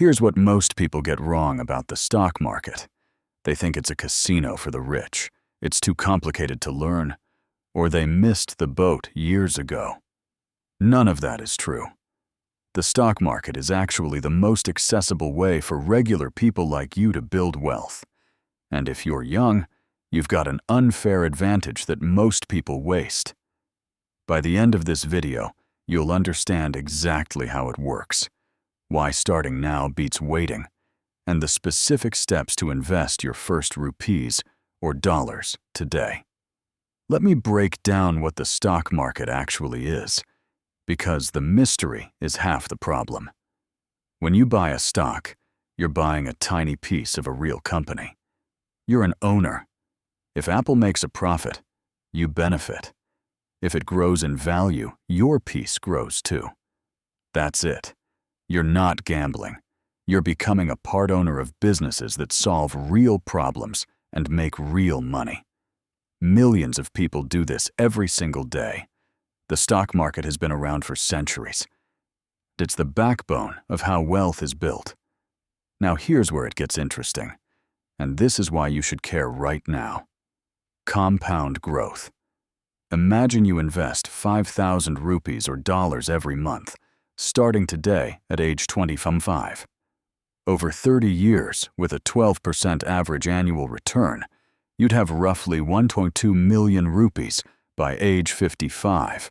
Here's what most people get wrong about the stock market. They think it's a casino for the rich, it's too complicated to learn, or they missed the boat years ago. None of that is true. The stock market is actually the most accessible way for regular people like you to build wealth. And if you're young, you've got an unfair advantage that most people waste. By the end of this video, you'll understand exactly how it works, why starting now beats waiting, and the specific steps to invest your first rupees or dollars today. Let me break down what the stock market actually is, because the mystery is half the problem. When you buy a stock, you're buying a tiny piece of a real company. You're an owner. If Apple makes a profit, you benefit. If it grows in value, your piece grows too. That's it. You're not gambling. You're becoming a part owner of businesses that solve real problems and make real money. Millions of people do this every single day. The stock market has been around for centuries. It's the backbone of how wealth is built. Now here's where it gets interesting, and this is why you should care right now. Compound growth. Imagine you invest 5,000 rupees or dollars every month, starting today at age 25. Over 30 years, with a 12% average annual return, you'd have roughly 1.2 million rupees by age 55.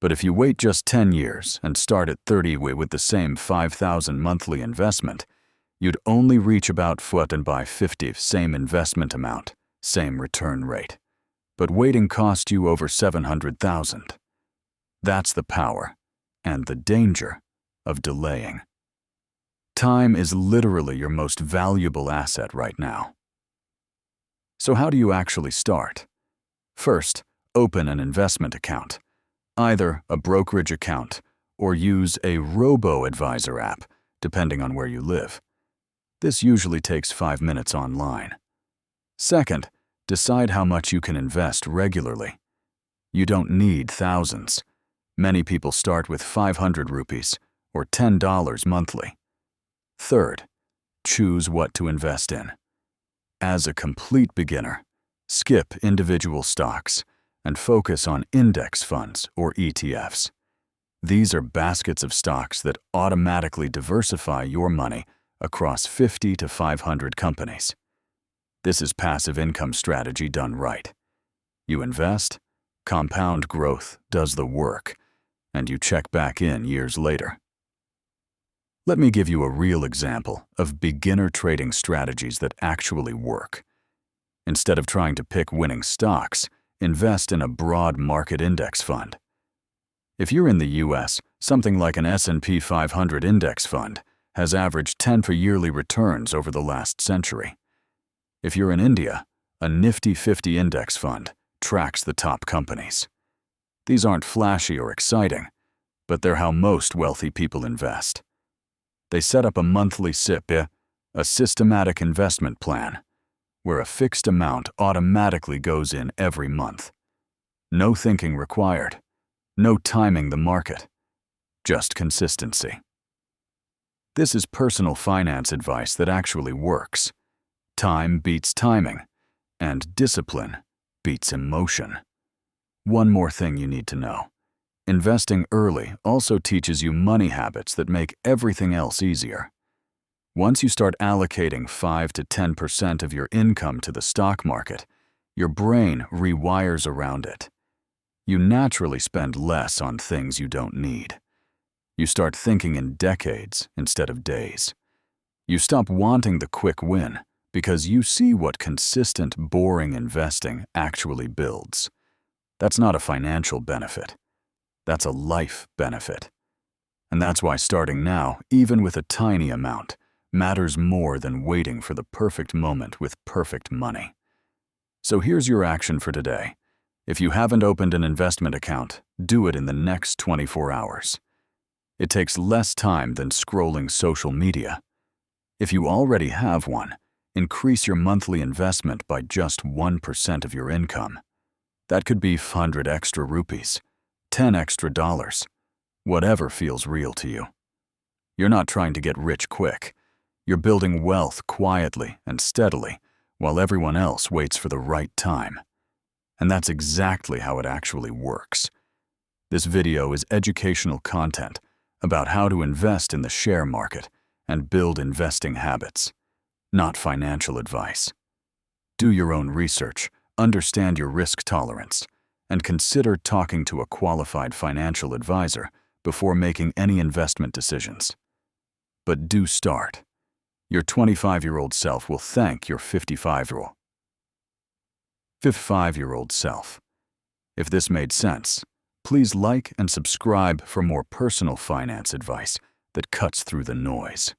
But if you wait just 10 years and start at 30 with the same 5,000 monthly investment, you'd only reach about and by 50, same investment amount, same return rate. But waiting cost you over 700,000. That's the power and the danger of delaying. Time is literally your most valuable asset right now. So how do you actually start? First, open an investment account, either a brokerage account or use a robo-advisor app, depending on where you live. This usually takes 5 minutes online. Second, decide how much you can invest regularly. You don't need thousands. Many people start with 500 rupees or $10 monthly. Third, choose what to invest in. As a complete beginner, skip individual stocks and focus on index funds or ETFs. These are baskets of stocks that automatically diversify your money across 50 to 500 companies. This is passive income strategy done right. You invest, compound growth does the work, and you check back in years later. Let me give you a real example of beginner trading strategies that actually work. Instead of trying to pick winning stocks, invest in a broad market index fund. If you're in the US, something like an S&P 500 index fund has averaged 10% for yearly returns over the last century. If you're in India, a Nifty 50 index fund tracks the top companies. These aren't flashy or exciting, but they're how most wealthy people invest. They set up a monthly SIP, a systematic investment plan, where a fixed amount automatically goes in every month. No thinking required, no timing the market, just consistency. This is personal finance advice that actually works. Time beats timing, and discipline beats emotion. One more thing you need to know. Investing early also teaches you money habits that make everything else easier. Once you start allocating 5 to 10% of your income to the stock market, your brain rewires around it. You naturally spend less on things you don't need. You start thinking in decades instead of days. You stop wanting the quick win because you see what consistent, boring investing actually builds. That's not a financial benefit. That's a life benefit. And that's why starting now, even with a tiny amount, matters more than waiting for the perfect moment with perfect money. So here's your action for today. If you haven't opened an investment account, do it in the next 24 hours. It takes less time than scrolling social media. If you already have one, increase your monthly investment by just 1% of your income. That could be 100 extra rupees, 10 extra dollars, whatever feels real to you. You're not trying to get rich quick. You're building wealth quietly and steadily while everyone else waits for the right time. And that's exactly how it actually works. This video is educational content about how to invest in the share market and build investing habits, not financial advice. Do your own research, understand your risk tolerance, and consider talking to a qualified financial advisor before making any investment decisions. But do start. Your 25-year-old self will thank your 55-year-old self. If this made sense, please like and subscribe for more personal finance advice that cuts through the noise.